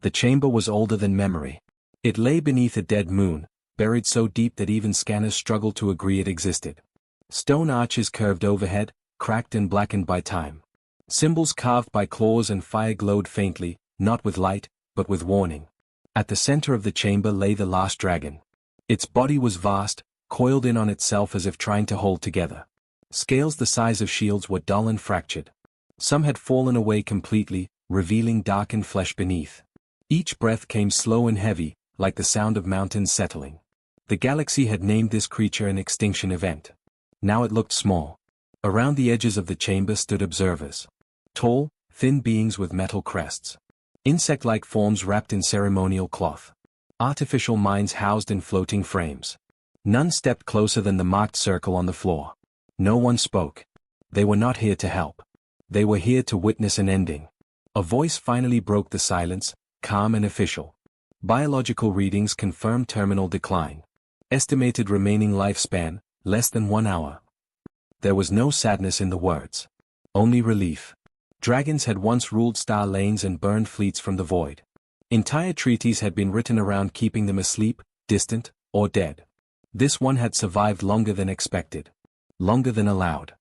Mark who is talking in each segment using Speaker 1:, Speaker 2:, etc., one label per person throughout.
Speaker 1: The chamber was older than memory. It lay beneath a dead moon, buried so deep that even scanners struggled to agree it existed. Stone arches curved overhead, cracked and blackened by time. Symbols carved by claws and fire glowed faintly, not with light, but with warning. At the center of the chamber lay the last dragon. Its body was vast, coiled in on itself as if trying to hold together. Scales the size of shields were dull and fractured. Some had fallen away completely, revealing darkened flesh beneath. Each breath came slow and heavy, like the sound of mountains settling. The galaxy had named this creature an extinction event. Now it looked small. Around the edges of the chamber stood observers. Tall, thin beings with metal crests. Insect-like forms wrapped in ceremonial cloth. Artificial minds housed in floating frames. None stepped closer than the marked circle on the floor. No one spoke. They were not here to help. They were here to witness an ending. A voice finally broke the silence, calm and official. Biological readings confirmed terminal decline. Estimated remaining lifespan, less than 1 hour. There was no sadness in the words. Only relief. Dragons had once ruled star lanes and burned fleets from the void. Entire treaties had been written around keeping them asleep, distant, or dead. This one had survived longer than expected. Longer than allowed.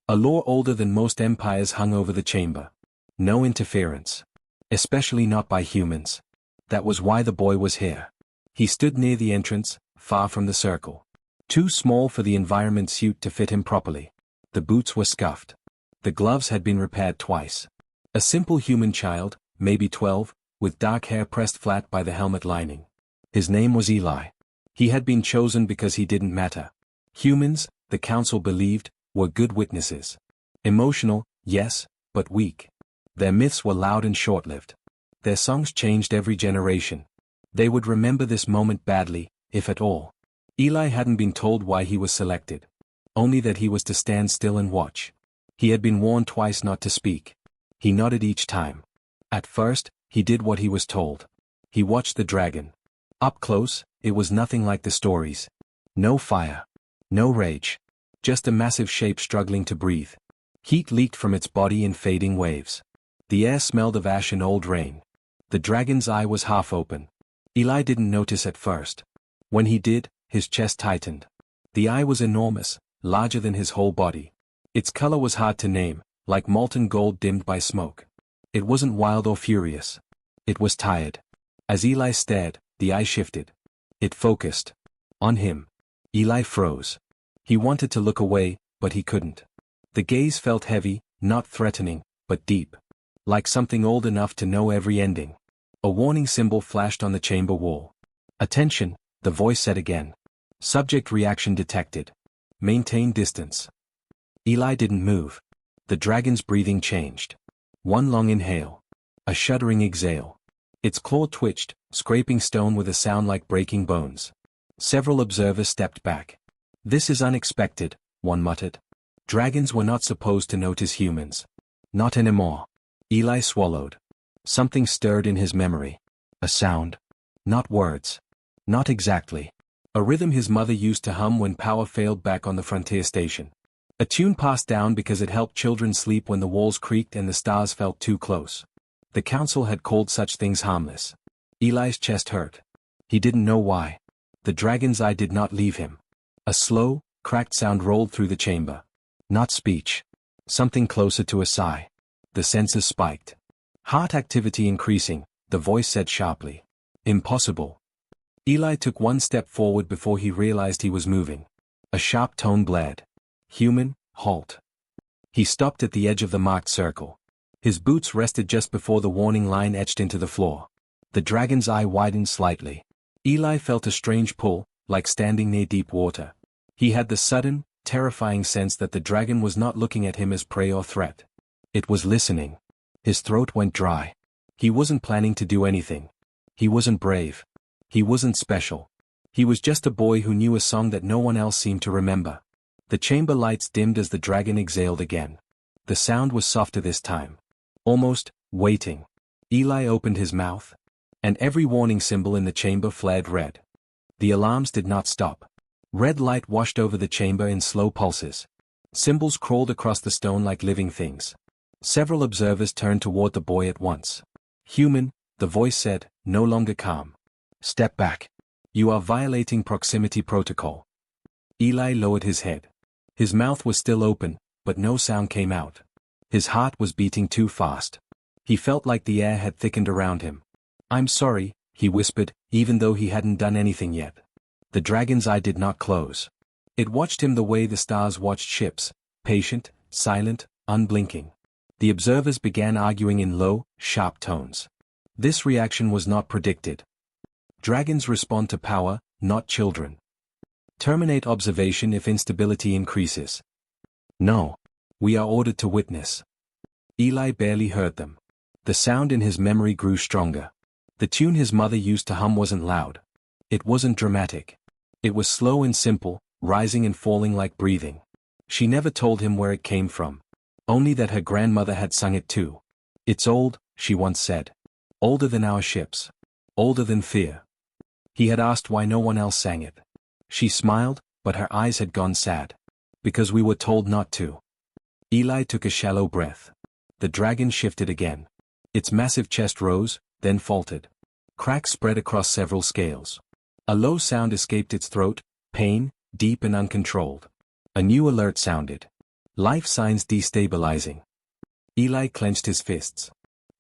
Speaker 1: A law older than most empires hung over the chamber. No interference. Especially not by humans. That was why the boy was here. He stood near the entrance, far from the circle. Too small for the environment suit to fit him properly. The boots were scuffed. The gloves had been repaired twice. A simple human child, maybe 12, with dark hair pressed flat by the helmet lining. His name was Eli. He had been chosen because he didn't matter. Humans, the council believed, were good witnesses. Emotional, yes, but weak. Their myths were loud and short-lived. Their songs changed every generation. They would remember this moment badly, if at all. Eli hadn't been told why he was selected. Only that he was to stand still and watch. He had been warned twice not to speak. He nodded each time. At first, he did what he was told. He watched the dragon. Up close, it was nothing like the stories. No fire. No rage. Just a massive shape struggling to breathe. Heat leaked from its body in fading waves. The air smelled of ash and old rain. The dragon's eye was half open. Eli didn't notice at first. When he did, his chest tightened. The eye was enormous, larger than his whole body. Its color was hard to name, like molten gold dimmed by smoke. It wasn't wild or furious. It was tired. As Eli stared, the eye shifted. It focused. On him. Eli froze. He wanted to look away, but he couldn't. The gaze felt heavy, not threatening, but deep. Like something old enough to know every ending. A warning symbol flashed on the chamber wall. Attention, the voice said again. Subject reaction detected. Maintain distance. Eli didn't move. The dragon's breathing changed. One long inhale. A shuddering exhale. Its claw twitched, scraping stone with a sound like breaking bones. Several observers stepped back. This is unexpected, one muttered. Dragons were not supposed to notice humans. Not anymore. Eli swallowed. Something stirred in his memory. A sound. Not words. Not exactly. A rhythm his mother used to hum when power failed back on the frontier station. A tune passed down because it helped children sleep when the walls creaked and the stars felt too close. The council had called such things harmless. Eli's chest hurt. He didn't know why. The dragon's eye did not leave him. A slow, cracked sound rolled through the chamber. Not speech. Something closer to a sigh. The senses spiked. Heart activity increasing, the voice said sharply. Impossible. Eli took one step forward before he realized he was moving. A sharp tone blared. Human, halt. He stopped at the edge of the marked circle. His boots rested just before the warning line etched into the floor. The dragon's eye widened slightly. Eli felt a strange pull, like standing near deep water. He had the sudden, terrifying sense that the dragon was not looking at him as prey or threat. It was listening. His throat went dry. He wasn't planning to do anything. He wasn't brave. He wasn't special. He was just a boy who knew a song that no one else seemed to remember. The chamber lights dimmed as the dragon exhaled again. The sound was softer this time. Almost, waiting. Eli opened his mouth. And every warning symbol in the chamber flared red. The alarms did not stop. Red light washed over the chamber in slow pulses. Symbols crawled across the stone like living things. Several observers turned toward the boy at once. Human, the voice said, no longer calm. Step back. You are violating proximity protocol. Eli lowered his head. His mouth was still open, but no sound came out. His heart was beating too fast. He felt like the air had thickened around him. I'm sorry, he whispered, even though he hadn't done anything yet. The dragon's eye did not close. It watched him the way the stars watched ships, patient, silent, unblinking. The observers began arguing in low, sharp tones. This reaction was not predicted. Dragons respond to power, not children. Terminate observation if instability increases. No. We are ordered to witness. Eli barely heard them. The sound in his memory grew stronger. The tune his mother used to hum wasn't loud. It wasn't dramatic. It was slow and simple, rising and falling like breathing. She never told him where it came from. Only that her grandmother had sung it too. It's old, she once said. Older than our ships. Older than fear. He had asked why no one else sang it. She smiled, but her eyes had gone sad. Because we were told not to. Eli took a shallow breath. The dragon shifted again. Its massive chest rose, then faltered. Cracks spread across several scales. A low sound escaped its throat, pain, deep and uncontrolled. A new alert sounded. Life signs destabilizing. Eli clenched his fists.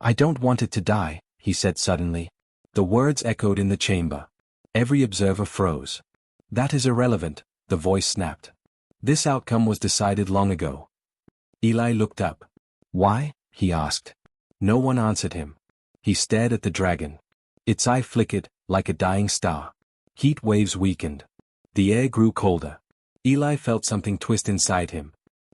Speaker 1: I don't want it to die, he said suddenly. The words echoed in the chamber. Every observer froze. That is irrelevant, the voice snapped. This outcome was decided long ago. Eli looked up. Why? He asked. No one answered him. He stared at the dragon. Its eye flickered, like a dying star. Heat waves weakened. The air grew colder. Eli felt something twist inside him.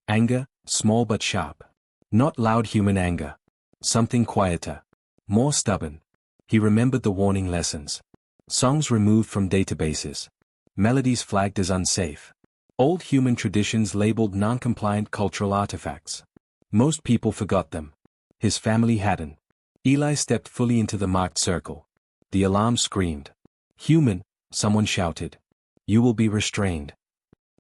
Speaker 1: Anger, small but sharp. Not loud human anger. Something quieter. More stubborn. He remembered the warning lessons. Songs removed from databases. Melodies flagged as unsafe. Old human traditions labeled non-compliant cultural artifacts. Most people forgot them. His family hadn't. Eli stepped fully into the marked circle. The alarm screamed. Human, someone shouted. You will be restrained.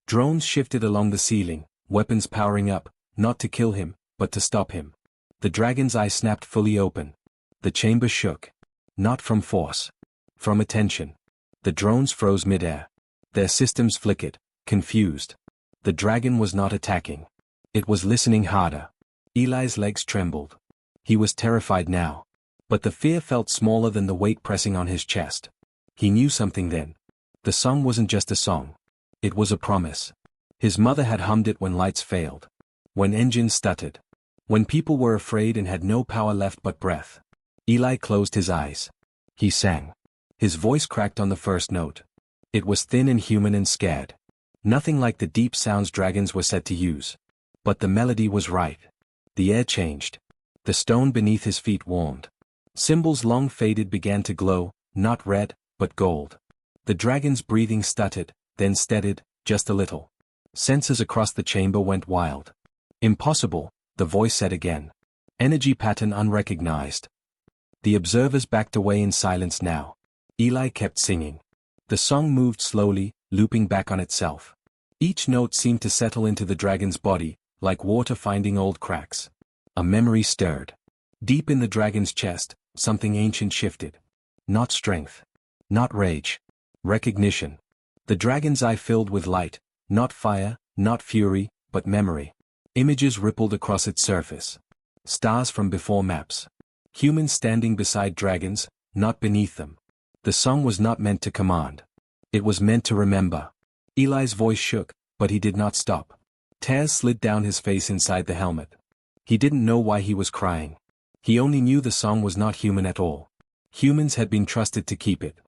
Speaker 1: Drones shifted along the ceiling, weapons powering up, not to kill him, but to stop him. The dragon's eye snapped fully open. The chamber shook. Not from force. From attention. The drones froze midair. Their systems flickered, confused. The dragon was not attacking. It was listening harder. Eli's legs trembled. He was terrified now. But the fear felt smaller than the weight pressing on his chest. He knew something then. The song wasn't just a song. It was a promise. His mother had hummed it when lights failed. When engines stuttered. When people were afraid and had no power left but breath. Eli closed his eyes. He sang. His voice cracked on the first note. It was thin and human and scared. Nothing like the deep sounds dragons were said to use. But the melody was right. The air changed. The stone beneath his feet warmed. Symbols long faded began to glow, not red, but gold. The dragon's breathing stuttered, then steadied, just a little. Sensors across the chamber went wild. Impossible, the voice said again. Energy pattern unrecognized. The observers backed away in silence now. Eli kept singing. The song moved slowly, looping back on itself. Each note seemed to settle into the dragon's body, like water finding old cracks. A memory stirred. Deep in the dragon's chest, something ancient shifted. Not strength. Not rage. Recognition. The dragon's eye filled with light, not fire, not fury, but memory. Images rippled across its surface. Stars from before maps. Humans standing beside dragons, not beneath them. The song was not meant to command. It was meant to remember. Eli's voice shook, but he did not stop. Tears slid down his face inside the helmet. He didn't know why he was crying. He only knew the song was not human at all. Humans had been trusted to keep it.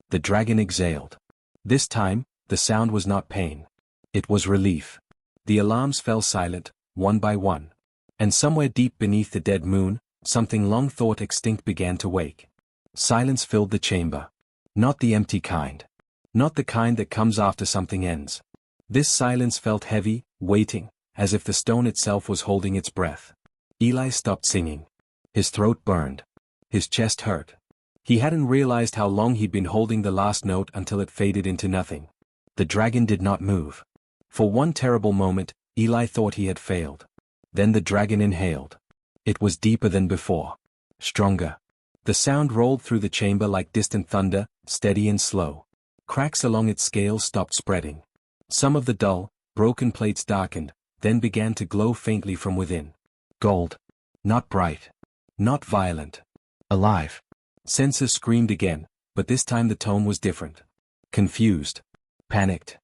Speaker 1: The dragon exhaled. This time, the sound was not pain. It was relief. The alarms fell silent, one by one. And somewhere deep beneath the dead moon, something long thought extinct began to wake. Silence filled the chamber. Not the empty kind. Not the kind that comes after something ends. This silence felt heavy, waiting, as if the stone itself was holding its breath. Eli stopped singing. His throat burned. His chest hurt. He hadn't realized how long he'd been holding the last note until it faded into nothing. The dragon did not move. For one terrible moment, Eli thought he had failed. Then the dragon inhaled. It was deeper than before. Stronger. The sound rolled through the chamber like distant thunder, steady and slow. Cracks along its scales stopped spreading. Some of the dull, broken plates darkened, then began to glow faintly from within. Gold. Not bright. Not violent. Alive. Senses screamed again, but this time the tone was different. Confused. Panicked.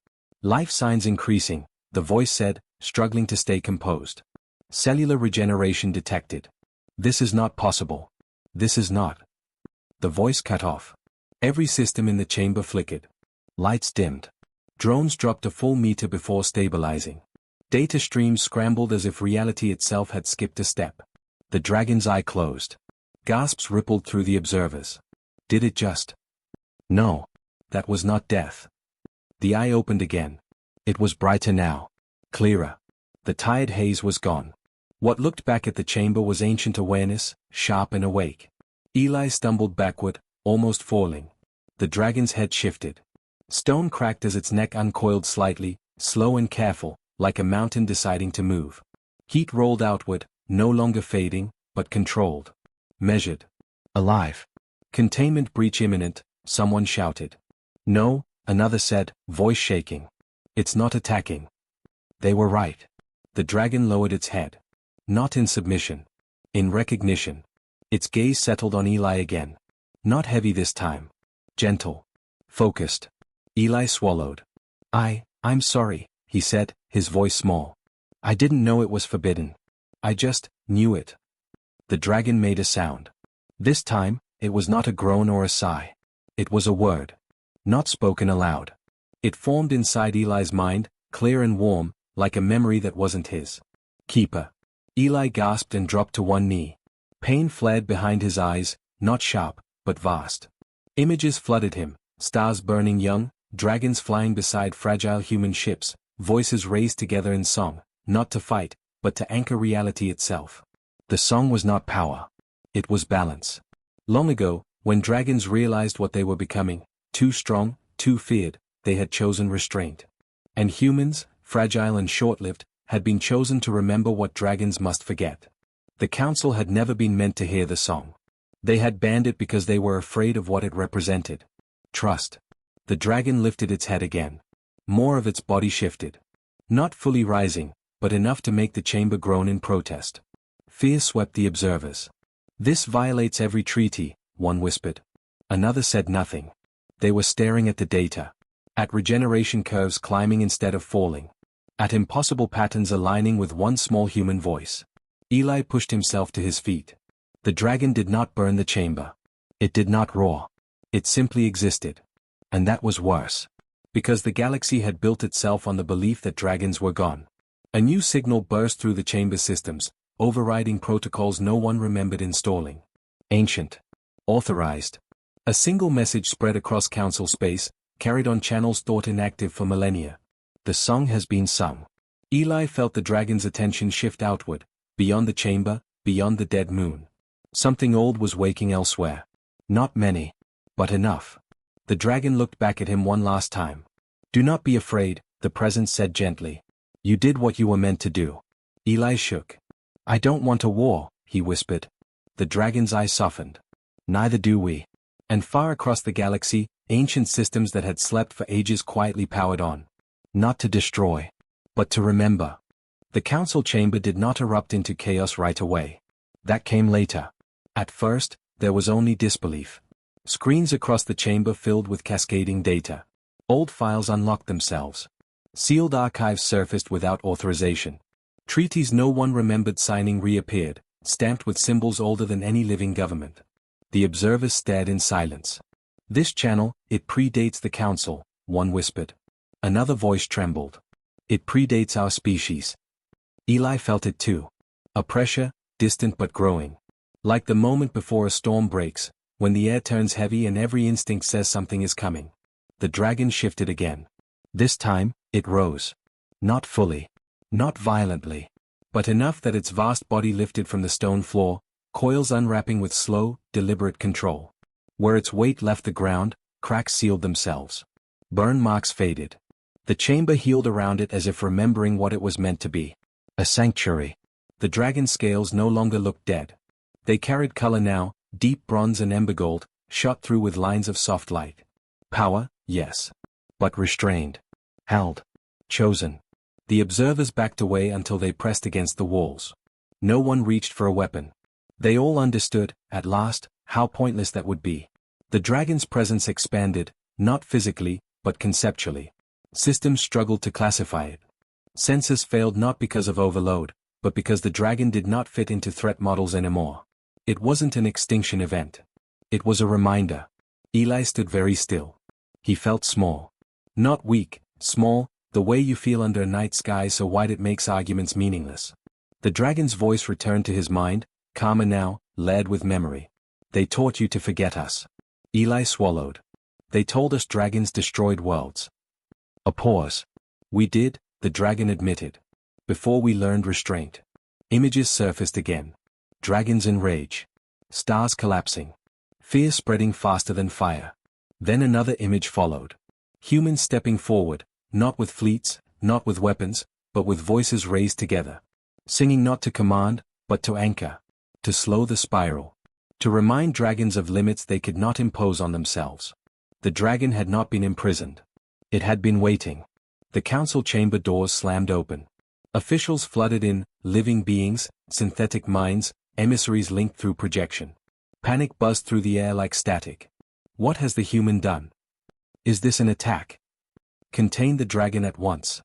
Speaker 1: Life signs increasing, the voice said, struggling to stay composed. Cellular regeneration detected. This is not possible. This is not. The voice cut off. Every system in the chamber flickered. Lights dimmed. Drones dropped a full meter before stabilizing. Data streams scrambled as if reality itself had skipped a step. The dragon's eye closed. Gasps rippled through the observers. Did it just? No. That was not death. The eye opened again. It was brighter now. Clearer. The tired haze was gone. What looked back at the chamber was ancient awareness, sharp and awake. Eli stumbled backward, almost falling. The dragon's head shifted. Stone cracked as its neck uncoiled slightly, slow and careful, like a mountain deciding to move. Heat rolled outward, no longer fading, but controlled. Measured. Alive. Containment breach imminent, someone shouted. No, another said, voice shaking. It's not attacking. They were right. The dragon lowered its head. Not in submission. In recognition. Its gaze settled on Eli again. Not heavy this time. Gentle. Focused. Eli swallowed. I'm sorry, he said, his voice small. I didn't know it was forbidden. I just knew it. The dragon made a sound. This time, it was not a groan or a sigh. It was a word. Not spoken aloud. It formed inside Eli's mind, clear and warm, like a memory that wasn't his. Keeper. Eli gasped and dropped to one knee. Pain flared behind his eyes, not sharp, but vast. Images flooded him, stars burning young, dragons flying beside fragile human ships, voices raised together in song, not to fight, but to anchor reality itself. The song was not power. It was balance. Long ago, when dragons realized what they were becoming, too strong, too feared, they had chosen restraint. And humans, fragile and short-lived, had been chosen to remember what dragons must forget. The council had never been meant to hear the song. They had banned it because they were afraid of what it represented. Trust. The dragon lifted its head again. More of its body shifted. Not fully rising, but enough to make the chamber groan in protest. Fear swept the observers. This violates every treaty, one whispered. Another said nothing. They were staring at the data. At regeneration curves climbing instead of falling. At impossible patterns aligning with one small human voice. Eli pushed himself to his feet. The dragon did not burn the chamber. It did not roar. It simply existed. And that was worse. Because the galaxy had built itself on the belief that dragons were gone. A new signal burst through the chamber systems, overriding protocols no one remembered installing. Ancient. Authorized. A single message spread across council space, carried on channels thought inactive for millennia. The song has been sung. Eli felt the dragon's attention shift outward, beyond the chamber, beyond the dead moon. Something old was waking elsewhere. Not many. But enough. The dragon looked back at him one last time. Do not be afraid, the presence said gently. You did what you were meant to do. Eli shook. I don't want a war, he whispered. The dragon's eyes softened. Neither do we. And far across the galaxy, ancient systems that had slept for ages quietly powered on. Not to destroy. But to remember. The council chamber did not erupt into chaos right away. That came later. At first, there was only disbelief. Screens across the chamber filled with cascading data. Old files unlocked themselves. Sealed archives surfaced without authorization. Treaties no one remembered signing reappeared, stamped with symbols older than any living government. The observers stared in silence. This channel, it predates the council, one whispered. Another voice trembled. It predates our species. Eli felt it too. A pressure, distant but growing. Like the moment before a storm breaks, when the air turns heavy and every instinct says something is coming. The dragon shifted again. This time, it rose. Not fully. Not violently. But enough that its vast body lifted from the stone floor, coils unwrapping with slow, deliberate control. Where its weight left the ground, cracks sealed themselves. Burn marks faded. The chamber healed around it as if remembering what it was meant to be. A sanctuary. The dragon's scales no longer looked dead. They carried color now, deep bronze and ember gold, shot through with lines of soft light. Power, yes. But restrained. Held. Chosen. The observers backed away until they pressed against the walls. No one reached for a weapon. They all understood, at last, how pointless that would be. The dragon's presence expanded, not physically, but conceptually. Systems struggled to classify it. Senses failed not because of overload, but because the dragon did not fit into threat models anymore. It wasn't an extinction event. It was a reminder. Eli stood very still. He felt small. Not weak, small, the way you feel under a night sky so wide it makes arguments meaningless. The dragon's voice returned to his mind, calmer now, layered with memory. They taught you to forget us. Eli swallowed. They told us dragons destroyed worlds. A pause. We did, the dragon admitted. Before we learned restraint. Images surfaced again. Dragons in rage. Stars collapsing. Fear spreading faster than fire. Then another image followed. Humans stepping forward, not with fleets, not with weapons, but with voices raised together. Singing not to command, but to anchor. To slow the spiral. To remind dragons of limits they could not impose on themselves. The dragon had not been imprisoned. It had been waiting. The council chamber doors slammed open. Officials flooded in, living beings, synthetic minds, emissaries linked through projection. Panic buzzed through the air like static. What has the human done? Is this an attack? Contain the dragon at once.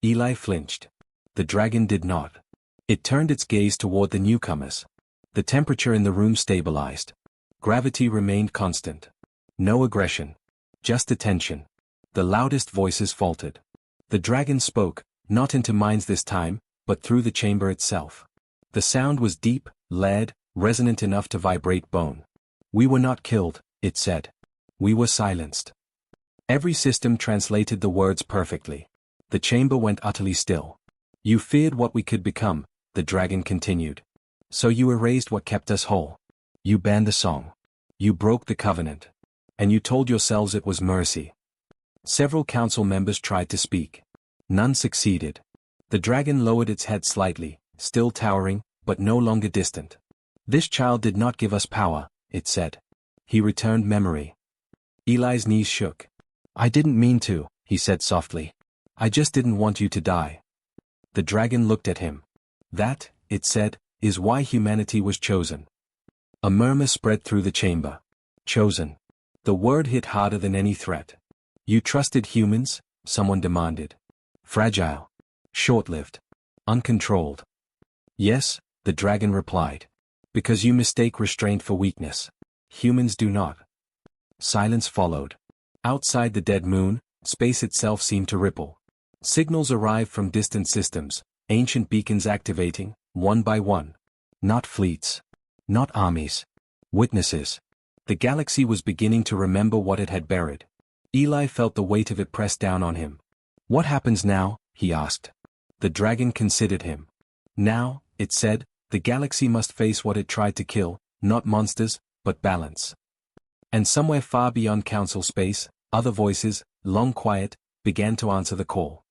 Speaker 1: Eli flinched. The dragon did not. It turned its gaze toward the newcomers. The temperature in the room stabilized. Gravity remained constant. No aggression. Just attention. The loudest voices faltered. The dragon spoke, not into minds this time, but through the chamber itself. The sound was deep, layered, resonant enough to vibrate bone. We were not killed, it said. We were silenced. Every system translated the words perfectly. The chamber went utterly still. You feared what we could become, the dragon continued. So you erased what kept us whole. You banned the song. You broke the covenant. And you told yourselves it was mercy. Several council members tried to speak. None succeeded. The dragon lowered its head slightly, still towering, but no longer distant. This child did not give us power, it said. He returned memory. Eli's knees shook. I didn't mean to, he said softly. I just didn't want you to die. The dragon looked at him. That, it said, is why humanity was chosen. A murmur spread through the chamber. Chosen. The word hit harder than any threat. You trusted humans? Someone demanded. Fragile. Short-lived. Uncontrolled. Yes, the dragon replied. Because you mistake restraint for weakness. Humans do not. Silence followed. Outside the dead moon, space itself seemed to ripple. Signals arrived from distant systems, ancient beacons activating, one by one. Not fleets. Not armies. Witnesses. The galaxy was beginning to remember what it had buried. Eli felt the weight of it press down on him. What happens now? He asked. The dragon considered him. Now, it said, the galaxy must face what it tried to kill, not monsters, but balance. And somewhere far beyond council space, other voices, long quiet, began to answer the call.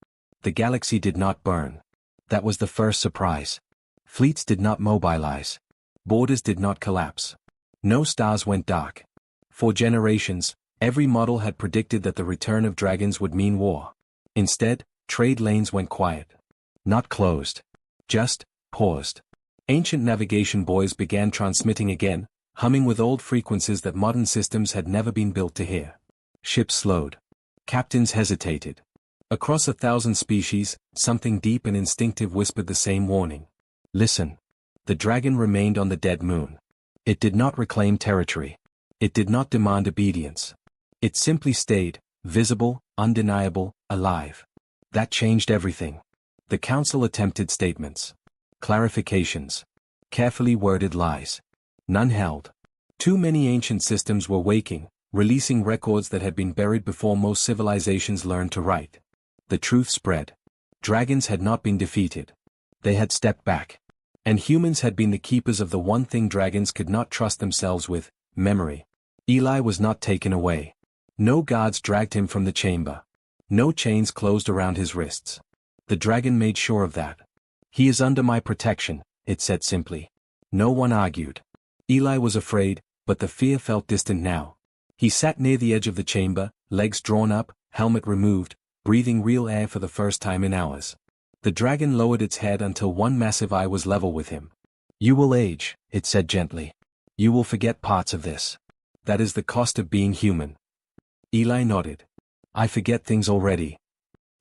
Speaker 1: The galaxy did not burn. That was the first surprise. Fleets did not mobilize. Borders did not collapse. No stars went dark. For generations, every model had predicted that the return of dragons would mean war. Instead, trade lanes went quiet. Not closed. Just paused. Ancient navigation buoys began transmitting again, humming with old frequencies that modern systems had never been built to hear. Ships slowed. Captains hesitated. Across 1,000 species, something deep and instinctive whispered the same warning. Listen. The dragon remained on the dead moon. It did not reclaim territory. It did not demand obedience. It simply stayed, visible, undeniable, alive. That changed everything. The council attempted statements. Clarifications. Carefully worded lies. None held. Too many ancient systems were waking, releasing records that had been buried before most civilizations learned to write. The truth spread. Dragons had not been defeated. They had stepped back. And humans had been the keepers of the one thing dragons could not trust themselves with, memory. Eli was not taken away. No guards dragged him from the chamber. No chains closed around his wrists. The dragon made sure of that. He is under my protection, it said simply. No one argued. Eli was afraid, but the fear felt distant now. He sat near the edge of the chamber, legs drawn up, helmet removed, breathing real air for the first time in hours. The dragon lowered its head until one massive eye was level with him. "You will age," it said gently. "You will forget parts of this. That is the cost of being human." Eli nodded. "I forget things already."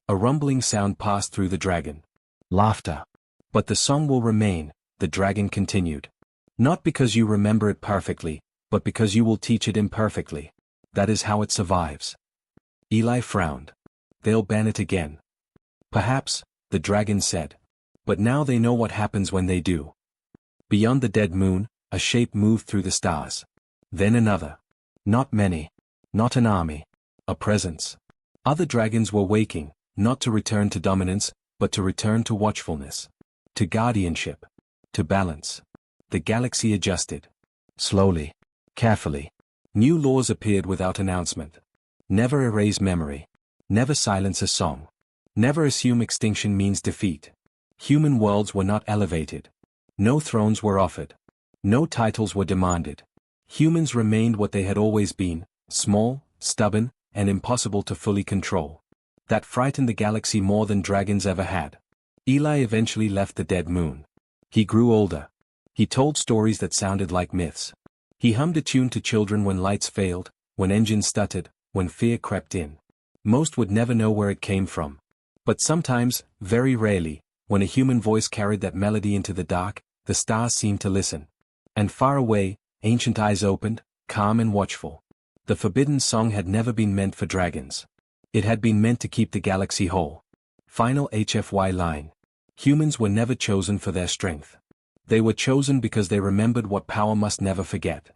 Speaker 1: A rumbling sound passed through the dragon. Laughter. "But the song will remain," the dragon continued. "Not because you remember it perfectly, but because you will teach it imperfectly. That is how it survives." Eli frowned. "They'll ban it again." "Perhaps," the dragon said. "But now they know what happens when they do." Beyond the dead moon, a shape moved through the stars. Then another. Not many. Not an army. A presence. Other dragons were waking, not to return to dominance, but to return to watchfulness. To guardianship. To balance. The galaxy adjusted. Slowly. Carefully. New laws appeared without announcement. Never erase memory. Never silence a song. Never assume extinction means defeat. Human worlds were not elevated. No thrones were offered. No titles were demanded. Humans remained what they had always been, small, stubborn, and impossible to fully control. That frightened the galaxy more than dragons ever had. Eli eventually left the dead moon. He grew older. He told stories that sounded like myths. He hummed a tune to children when lights failed, when engines stuttered, when fear crept in. Most would never know where it came from. But sometimes, very rarely, when a human voice carried that melody into the dark, the stars seemed to listen. And far away, ancient eyes opened, calm and watchful. The forbidden song had never been meant for dragons. It had been meant to keep the galaxy whole. Final HFY line. Humans were never chosen for their strength. They were chosen because they remembered what power must never forget.